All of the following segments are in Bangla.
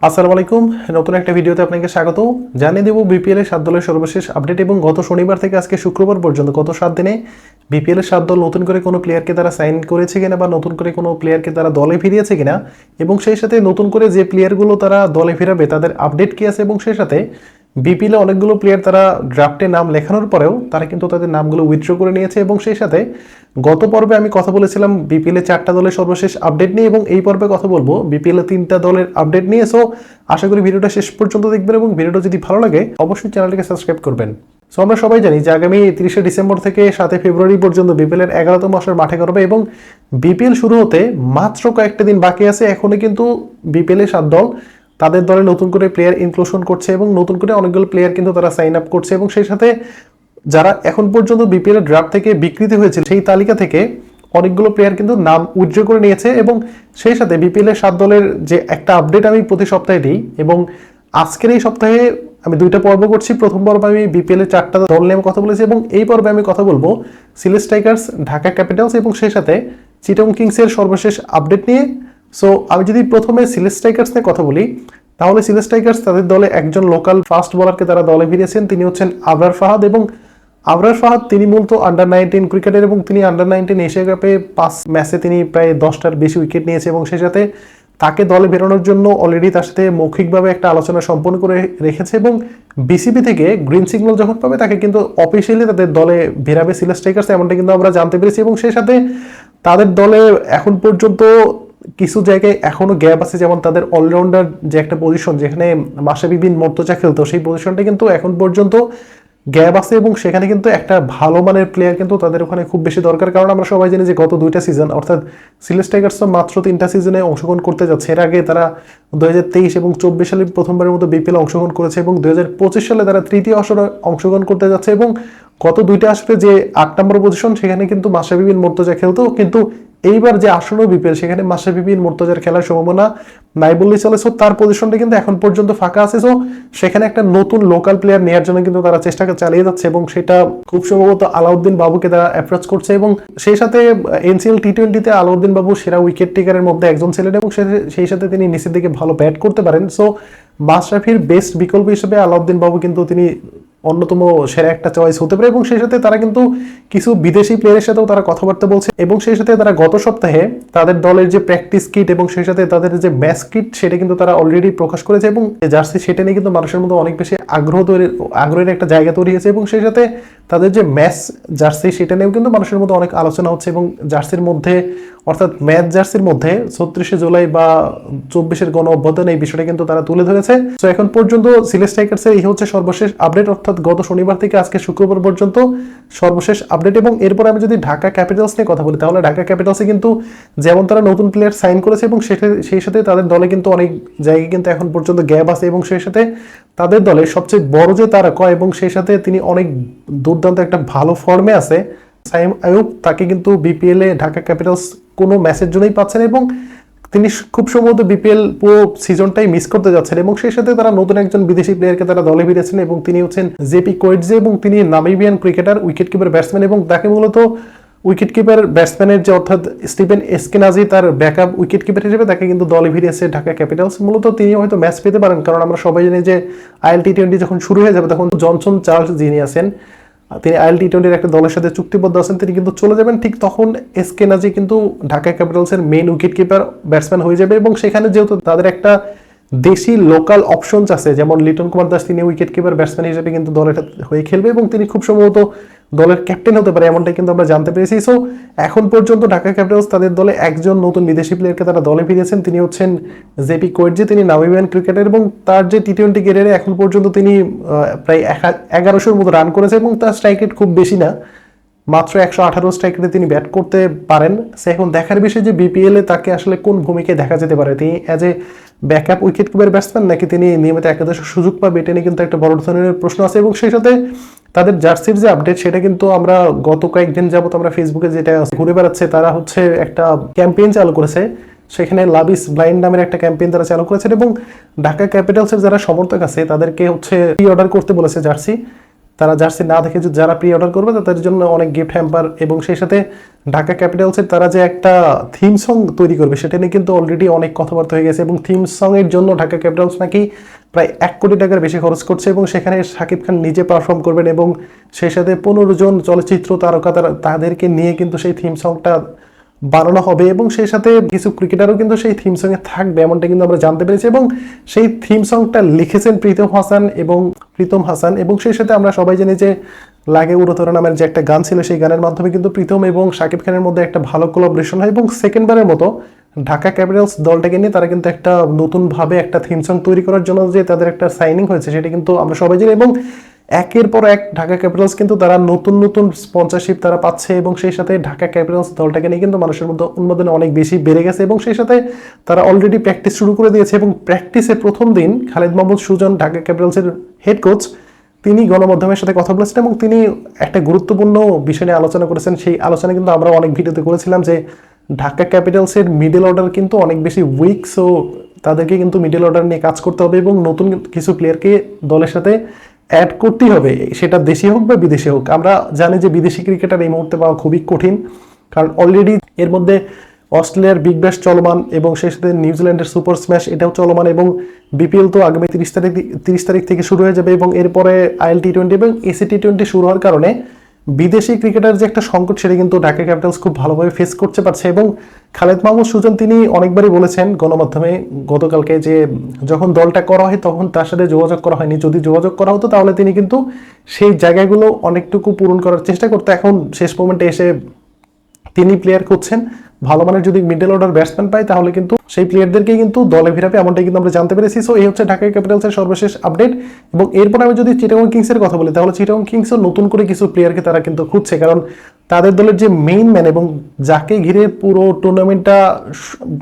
আসসালামু আলাইকুম, নতুন একটা ভিডিওতে আপনাকে স্বাগত। জানিয়ে দেব বিপিএল এর 7 দলের সর্বশেষ আপডেট এবং গত শনিবার থেকে আজকে শুক্রবার পর্যন্ত গত 7 দিনে বিপিএল এর 7 দল নতুন করে কোনো প্লেয়ারকে তারা সাইন করেছে কিনা বা নতুন করে কোনো প্লেয়ারকে তারা দলে ফিরিয়েছে কিনা এবং সেই সাথে নতুন করে যে প্লেয়ারগুলো তারা দলে ফিরাবে তাদের আপডেট কি আছে এবং সেই সাথে বিপিএল এ অনেকগুলো প্লেয়ার তারা ড্রাফটে নাম লেখানোর পরেও তারা কিন্তু তাদের নামগুলো উইথড্র করে নিয়েছে এবং সেই সাথে গত পর্বে আমি কথা বলেছিলাম বিপিএল এ 4টা দলের সর্বশেষ আপডেট নিয়ে এবং এই পর্বে কথা বলবো বিপিএল এ 3টা দলের আপডেট নিয়ে। সো আশা করি ভিডিওটা শেষ পর্যন্ত দেখবেন এবং ভিডিওটা যদি ভালো লাগে অবশ্যই চ্যানেলটিকে সাবস্ক্রাইব করবেন। সো আমরা সবাই জানি যে আগামী 30শে ডিসেম্বর থেকে 7 ফেব্রুয়ারি পর্যন্ত বিপিএল এর 11তম আসর মাঠে করবে এবং বিপিএল শুরু হতে মাত্র কয়েকটা দিন বাকি আছে। এখনই কিন্তু বিপিএল এর 7 দল তাদের দলে নতুন করে প্লেয়ার ইনক্লুশন করছে এবং নতুন করে অনেকগুলো প্লেয়ার কিন্তু তারা সাইন আপ করছে এবং সেই সাথে যারা এখন পর্যন্ত বিপিএল এর ড্রাফট থেকে বিকৃত হয়েছিল সেই তালিকা থেকে অনেকগুলো প্লেয়ার কিন্তু নাম উইথড্র করে নিয়েছে এবং সেই সাথে বিপিএল এর 7 দলের যে একটা আপডেট আমি প্রতি সপ্তাহে দিই এবং আজকের এই সপ্তাহে আমি 2টা পর্ব করছি। প্রথম পর্বে আমি বিপিএল এর 4টা দল নিয়ে কথা বলেছি এবং এই পর্বে আমি কথা বলবো সিলেট স্ট্রাইকার্স, ঢাকা ক্যাপিটালস এবং সেই সাথে চিটাগং কিংস এর সর্বশেষ আপডেট নিয়ে। সো আমি যদি প্রথমে সিলেট স্ট্রাইকার্স নিয়ে কথা বলি তাহলে সিলেট স্ট্রাইকার্স তাদের দলে একজন লোকাল ফাস্ট বোলারকে তারা দলে ফিরিয়েছেন। তিনি হচ্ছেন আবরার ফাহাদ এবং আবরার ফাহাদ তিনি মূলত আন্ডার-19 ক্রিকেটার এবং তিনি আন্ডার-19 এশিয়া কাপে 5 ম্যাচে তিনি প্রায় 10টার বেশি উইকেট নিয়েছে এবং সেই সাথে তাকে দলে বেরোনোর জন্য অলরেডি তার সাথে মৌখিকভাবে একটা আলোচনা সম্পন্ন করে রেখেছে এবং বিসিবি থেকে গ্রিন সিগন্যাল যখন পাবে তাকে কিন্তু অফিসিয়ালি তাদের দলে বেরাবে সিলেট স্ট্রাইকার্স, এমনটা কিন্তু আমরা জানতে পেরেছি এবং সেই সাথে তাদের দলে এখন পর্যন্ত কিছু জায়গায় এখনো গ্যাপ আছে, যেমন তাদের অলরাউন্ডার যে একটা পজিশন যেখানে মাশরাফি বিন মুর্তজা খেলতো সেই পজিশনটা কিন্তু এখন পর্যন্ত গ্যাপ আছে এবং সেখানে কিন্তু একটা ভালো মানের প্লেয়ার কিন্তু তাদের ওখানে খুব বেশি দরকার। কারণ আমরা সবাই জানি যে গত 2টা সিজন অর্থাৎ সিলেট স্ট্রাইকার্স মাত্র 3টা সিজনে অংশগ্রহণ করতে যাচ্ছে। এর আগে তারা 2023 এবং 24 সালে প্রথমবারের মতো বিপিএল অংশগ্রহণ করেছে এবং 2025 সালে তারা তৃতীয় আসরে অংশগ্রহণ করতে যাচ্ছে এবং গত 2টা আসরে যে 8 নম্বর পজিশন সেখানে কিন্তু মাশরাফি বিন মুর্তজা খেলতো, কিন্তু এইবার যে আসন্ন বিপিএল সেখানে মাশরাফি বিন মুর্তজার খেলার সম্ভাবনা নাই বললেই চলে। সো তার পজিশনটা কিন্তু এখন পর্যন্ত ফাঁকা আছে। সো সেখানে একটা নতুন লোকাল প্লেয়ার নেওয়ার জন্য কিন্তু তারা চেষ্টা চালিয়ে যাচ্ছে এবং সেটা খুব সম্ভবত আলাউদ্দিন বাবুকে তারা অ্যাপ্রোচ করছে এবং সেই সাথে এনসিএল টি20তে আলাউদ্দিন বাবু সেরা উইকেট টেকারের মধ্যে একজন ছিলেন এবং সেই সাথে তিনি নিচের দিকে ভালো ব্যাট করতে পারেন। সো মাশরাফির বেস্ট বিকল্প হিসেবে আলাউদ্দিন বাবু কিন্তু তিনি অন্যতম সেরা একটা চয়েস হতে পারে এবং সেই সাথে তারা কিন্তু কিছু বিদেশি প্লেয়ারের সাথেও তারা কথাবার্তা বলছে এবং সেই সাথে তারা গত সপ্তাহে তাদের দলের যে প্র্যাকটিস কিট এবং সেই সাথে তাদের যে ম্যাচ কিট সেটা কিন্তু তারা অলরেডি প্রকাশ করেছে এবং জার্সি সেটা নিয়ে কিন্তু মানুষের মধ্যে অনেক বেশি আগ্রহের একটা জায়গা তৈরি হয়েছে এবং সেই সাথে তাদের যে ম্যাচ জার্সি সেটা নিয়েও কিন্তু মানুষের মধ্যে অনেক আলোচনা হচ্ছে এবং জার্সির মধ্যে অর্থাৎ ম্যাচ জার্সির মধ্যে 36শে জুলাই বা 24-এর গণ অভ্যুত্থান এই বিষয়টা কিন্তু তারা তুলে ধরেছে। তো এখন পর্যন্ত সিলেট স্ট্রাইকার্সের এই হচ্ছে সর্বশেষ আপডেট, অর্থাৎ গত শনিবার থেকে আজকে শুক্রবার পর্যন্ত সর্বশেষ আপডেট। এবং এরপর আমি যদি ঢাকা ক্যাপিটালস নিয়ে কথা বলি তাহলে ঢাকা ক্যাপিটালসে কিন্তু যেমন তারা নতুন প্লেয়ার সাইন করেছে এবং সেই সাথে তাদের দলে কিন্তু অনেক জায়গায় কিন্তু এখন পর্যন্ত গ্যাপ আছে এবং সেই সাথে তাদের দলে সবচেয়ে বড় যে তারা কয় এবং সেই সাথে তিনি অনেক দুর্দান্ত একটা ভালো ফর্মে আছে সাইম আইয়ুব, তাকে কিন্তু বিপিএল এ ঢাকা ক্যাপিটালস কোনো ম্যাচের জন্যই পাচ্ছেন এবং তিনি খুব সম্ভবত বিপিএল পুরো সিজনটাই মিস করতে যাচ্ছেন এবং সেই সাথে তারা নতুন একজন বিদেশি প্লেয়ারকে তারা দলে ফিরেছেন এবং তিনি হচ্ছেন জেপি কোয়েটজে এবং তিনি Namibian cricketer, wicket keeper batsman এবং তাকে মূলত উইকেট কিপার ব্যাটসম্যানের যে অর্থাৎ স্টিভেন এসকেনাজি তার ব্যাকআপ উইকেট কিপার হিসেবে তাকে কিন্তু দলে ফিরিয়েছে ঢাকা ক্যাপিটালস। মূলত তিনি হয়তো ম্যাচ পেতে পারেন কারণ আমরা সবাই জানি যে আইএল টি20 যখন শুরু হয়ে যাবে তখন জনসন চার্লস যিনি আছেন তিনি আইএল টি20-র একটা দলের সাথে চুক্তিবদ্ধ আছেন, তিনি কিন্তু চলে যাবেন। ঠিক তখন এসকেনাজি কিন্তু ঢাকা ক্যাপিটালসের মেইন উইকেট কিপার ব্যাটসম্যান হয়ে যাবে এবং সেখানে যেহেতু তাদের একটা দেশি লোকাল অপশনস আছে যেমন লিটন কুমার দাস, তিনি উইকেট কিপার ব্যাটসম্যান হিসেবে কিন্তু দলের হয়ে খেলবে এবং তিনি খুব সম্ভবত দলের ক্যাপ্টেন হতে পারে এমনটাই কিন্তু আমরা জানতে পেরেছি। সো এখন পর্যন্ত ঢাকা ক্যাপিটালস তাদের দলে একজন নতুন বিদেশি প্লেয়ারকে তারা দলে ফিরিয়েছেন, তিনি হচ্ছেন জেপি কোয়েটজে, তিনি নামিবিয়ান ক্রিকেটার এবং তার যে টি20 ক্যারিয়ারে এখন পর্যন্ত তিনি প্রায় 1100-র মতো রান করেছে এবং তার স্ট্রাইক রেট খুব বেশি না, মাত্র 118 স্ট্রাইক রেটে তিনি ব্যাট করতে পারেন। সে এখন দেখার বিষয় যে বিপিএল এ তাকে আসলে কোন ভূমিকায় দেখা যেতে পারে, তিনি as a backup wicket keeper batsman নাকি তিনি নিয়মিত একাদশের সুযোগ পাবে, এটা নিয়ে কিন্তু একটা বড় ধরনের প্রশ্ন আছে এবং সেই সাথে তাদের জার্সির যে আপডেট সেটা কিন্তু আমরা গত কয়েকদিন যাবত আমরা ফেসবুকে যেটা ঘুরে বেড়াচ্ছে, তারা হচ্ছে একটা ক্যাম্পেইন চালু করেছে, সেখানে লাভ ইজ ব্লাইন্ড নামের একটা ক্যাম্পেইন তারা চালু করেছেন এবং ঢাকা ক্যাপিটালসের যারা সমর্থক আছে তাদেরকে হচ্ছে প্রি অর্ডার করতে বলেছে জার্সি। তারা জার্সি না দেখে যারা প্রি অর্ডার করবে তাদের জন্য অনেক গিফট হ্যাম্পার এবং সেই সাথে ঢাকা ক্যাপিটালসের তারা যে একটা থিম সং তৈরি করবে সেটা নিয়ে কিন্তু অলরেডি অনেক কথাবার্তা হয়ে গেছে এবং থিম সং-এর জন্য ঢাকা ক্যাপিটালস নাকি প্রায় 1 কোটি টাকার বেশি খরচ করছে এবং সেখানে শাকিব খান নিজে পারফর্ম করবেন এবং সেই সাথে 15 জন চলচ্চিত্র তারকা তাদেরকে নিয়ে কিন্তু সেই থিম সংটা বানানো হবে এবং সেই সাথে কিছু ক্রিকেটারও কিন্তু সেই থিম সঙ্গে থাকবে এমনটা কিন্তু আমরা জানতে পেরেছি এবং সেই থিম সংটা লিখেছেন প্রীতম হাসান এবং সেই সাথে আমরা সবাই জানি যে লাগে উড়োতরা নামের যে একটা গান ছিল সেই গানের মাধ্যমে কিন্তু প্রীতম এবং শাকিব খানের মধ্যে একটা ভালো কোলাবোরেশন হয় এবং সেকেন্ডবারের মতো ঢাকা ক্যাপিটালস দলটাকে নিয়ে তারা কিন্তু একটা নতুনভাবে একটা থিম সং তৈরি করার জন্য যে তাদের একটা সাইনিং হয়েছে সেটা কিন্তু আমরা সবাই জানি এবং একের পর এক ঢাকা ক্যাপিটালস কিন্তু তারা নতুন নতুন স্পন্সরশিপ তারা পাচ্ছে এবং সেই সাথে ঢাকা ক্যাপিটালস দলটাকে নিয়ে কিন্তু মানুষের মধ্যে উন্মাদনা অনেক বেশি বেড়ে গেছে এবং সেই সাথে তারা অলরেডি প্র্যাকটিস শুরু করে দিয়েছে এবং প্র্যাকটিসের প্রথম দিন খালেদ মাহমুদ সুজন ঢাকা ক্যাপিটালসের হেড কোচ তিনি গণমাধ্যমের সাথে কথা বলেছেন এবং তিনি একটা গুরুত্বপূর্ণ বিষয় নিয়ে আলোচনা করেছেন। সেই আলোচনা কিন্তু আমরা অনেক ভিডিওতে করেছিলাম যে ঢাকা ক্যাপিটালসের মিডল অর্ডার কিন্তু অনেক বেশি উইক, সো তাদেরকে কিন্তু মিডল অর্ডার নিয়ে কাজ করতে হবে এবং নতুন কিছু প্লেয়ারকে দলের সাথে অ্যাড করতেই হবে, সেটা দেশি হোক বা বিদেশি হোক। আমরা জানি যে বিদেশি ক্রিকেটার এই মুহূর্তে পাওয়া খুবই কঠিন, কারণ অলরেডি এর মধ্যে অস্ট্রেলিয়ার বিগ ব্যাশ চলমান এবং সেই সাথে নিউজিল্যান্ডের সুপার স্ম্যাশ এটাও চলমান এবং বিপিএল তো আগামী 30 তারিখ থেকে শুরু হয়ে যাবে এবং এরপরে আইএল টি20 এবং এসি টি20 শুরু হওয়ার কারণে বিদেশি ক্রিকেটার যে একটা সংকট সেটা কিন্তু ঢাকা ক্যাপিটালস খুব ভালোভাবে ফেস করতে পারছে এবং খালেদ মাহমুদ সুজন তিনি অনেকবারই বলেছেন গণমাধ্যমে গতকালকে যে যখন দলটা করা হয় তখন তার সাথে যোগাযোগ করা হয়নি, যদি যোগাযোগ করা হতো তাহলে তিনি কিন্তু সেই জায়গাগুলো অনেকটুকু পূরণ করার চেষ্টা করতে, এখন শেষ মোমেন্টে এসে তিনি প্লেয়ার করছেন ভালো মানের যদি মিডল অর্ডার ব্যাটসম্যান পায় তাহলে কিন্তু সেই প্লেয়ারদেরকে কিন্তু দলে ভিড়াবে এমনটাই কিন্তু আমরা জানতে পেরেছি। সো এই হচ্ছে ঢাকা ক্যাপিটালসের সর্বশেষ আপডেট এবং এরপর আমি যদি চিটাগং কিংসের কথা বলি তাহলে চিটাগং কিংসও নতুন করে কিছু প্লেয়ারকে তারা কিন্তু খুঁজছে, কারণ তাদের দলের যে মেইন ম্যান এবং যাকে ঘিরে পুরো টুর্নামেন্টটা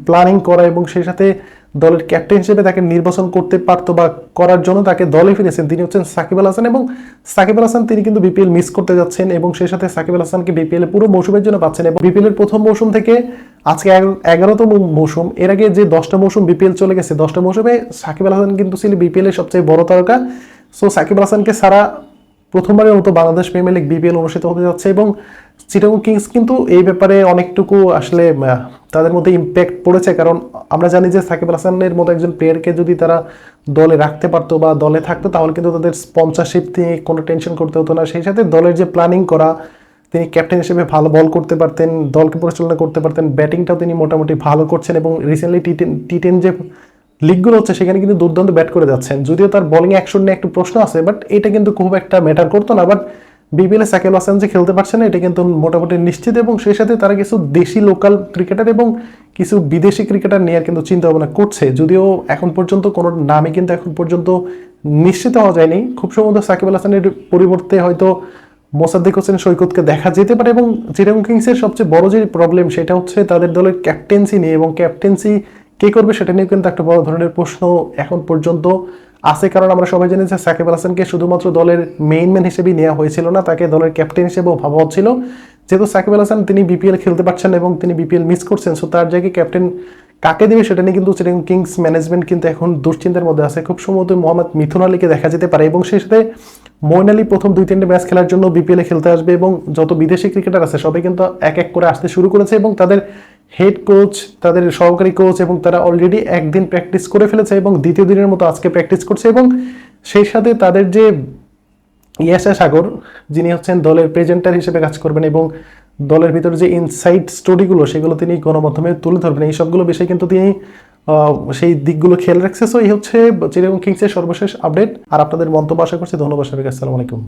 প্ল্যানিং করা এবং সেই সাথে দলের ক্যাপ্টেন হিসেবে তাকে নির্বাচন করতে পারতো বা করার জন্য তাকে দলে ফিরেছেন তিনি হচ্ছেন সাকিব আল হাসান এবং সাকিব আল হাসান তিনি কিন্তু বিপিএল মিস করতে যাচ্ছেন এবং সেই সাথে সাকিব আল হাসানকে বিপিএল পুরো মৌসুমের জন্য পাচ্ছেন এবং বিপিএল এর প্রথম মৌসুম থেকে আজকে 11তম মৌসুম, এর আগে যে 10টা মৌসুম বিপিএল চলে গেছে 10টা মৌসুমে সাকিব আল হাসান কিন্তু ছিল বিপিএল এর সবচেয়ে বড় তারকা। সো সাকিব আল হাসানকে সারা প্রথমবারের মতো বাংলাদেশ প্রিমিয়ার লিগ বিপিএল অনুষ্ঠিত হতে যাচ্ছে এবং চিটাগং কিংস কিন্তু এই ব্যাপারে অনেকটুকু আসলে তাদের মধ্যে ইম্প্যাক্ট পড়েছে, কারণ আমরা জানি যে সাকিব আল হাসানের মতো একজন প্লেয়ারকে যদি তারা দলে রাখতে পারতো বা দলে থাকতো তাহলে কিন্তু তাদের স্পন্সরশিপ নিয়ে কোনো টেনশন করতে হতো না, সেই সাথে দলের যে প্ল্যানিং করা তিনি ক্যাপ্টেন হিসেবে ভালো বল করতে পারতেন, দলকে পরিচালনা করতে পারতেন, ব্যাটিংটাও তিনি মোটামুটি ভালো করছেন এবং রিসেন্টলি টি10 যে লিগগুলো হচ্ছে সেখানে কিন্তু দুর্দান্ত ব্যাট করে যাচ্ছেন, যদিও তার বোলিং অ্যাকশন নিয়ে একটু প্রশ্ন আছে বাট এটা কিন্তু খুব একটা ম্যাটার করতো না। বাট বিপিএল এ সাকিব আল হাসান যে খেলতে পারছে না এটা কিন্তু মোটামুটি নিশ্চিত এবং সেই সাথে তারা কিছু দেশি লোকাল ক্রিকেটার এবং কিছু বিদেশি ক্রিকেটার নিয়ে কিন্তু চিন্তা ভাবনা করছে, যদিও এখন পর্যন্ত কোনো নামই কিন্তু এখন পর্যন্ত নিশ্চিত হওয়া যায়নি। খুব সম্ভবত সাকিব আল হাসানের পরিবর্তে হয়তো মোসাদ্দেক হোসেন সৈকতকে দেখা যেতে পারে এবং চিটাগং কিংসের সবচেয়ে বড় যে প্রবলেম সেটা হচ্ছে তাদের দলের ক্যাপ্টেন্সি নিয়ে এবং ক্যাপ্টেন্সি কে করবে সেটা নিয়ে কিন্তু একটা বড় ধরনের প্রশ্ন এখন পর্যন্ত আছে, কারণ আমরা সবাই জানি যে সাকিব আল হাসানকে শুধুমাত্র দলের মেইন ম্যান হিসেবেই নেওয়া হয়েছিল না, তাকে দলের ক্যাপ্টেন হিসেবেও ভাবা হচ্ছিল। যেহেতু সাকিব আল হাসান তিনি বিপিএল খেলতে পারছেন এবং তিনি বিপিএল মিস করছেন, সো তার জায়গায় ক্যাপ্টেন কাকে দেবে সেটা নিয়ে কিন্তু চিটাগং কিংস ম্যানেজমেন্ট কিন্তু এখন দুশ্চিন্তার মধ্যে আছে। খুব সম্ভবত মোহাম্মদ মিথুন আলীকে দেখা যেতে পারে এবং সেই সাথে মঈন আলী প্রথম 2-3টে ম্যাচ খেলার জন্য বিপিএল এ খেলতে আসবে এবং যত বিদেশি ক্রিকেটার আছে সবাই কিন্তু এক এক করে আসতে শুরু করেছে এবং তাদের হেড কোচ, তাদের সহকারী কোচ এবং তারা অলরেডি একদিন প্র্যাকটিস করে ফেলেছে এবং দ্বিতীয় দিনের মতো আজকে প্র্যাকটিস করছে এবং সেই সাথে তাদের যে ইয়াসা সাগর যিনি হচ্ছেন দলের প্রেজেন্টার হিসেবে কাজ করবেন এবং দলের ভিতরে যে ইনসাইড স্টোরিগুলো সেগুলো তিনি গণমাধ্যমে তুলে ধরবেন, এই সবগুলো বিষয় কিন্তু তিনি সেই দিকগুলো খেয়াল রাখছে। সো এই হচ্ছে চিটাগং কিংসের সর্বশেষ আপডেট আর আপনাদের মন্তব্য আশা করছি। ধন্যবাদ সবাইকে, আসসালামু আলাইকুম।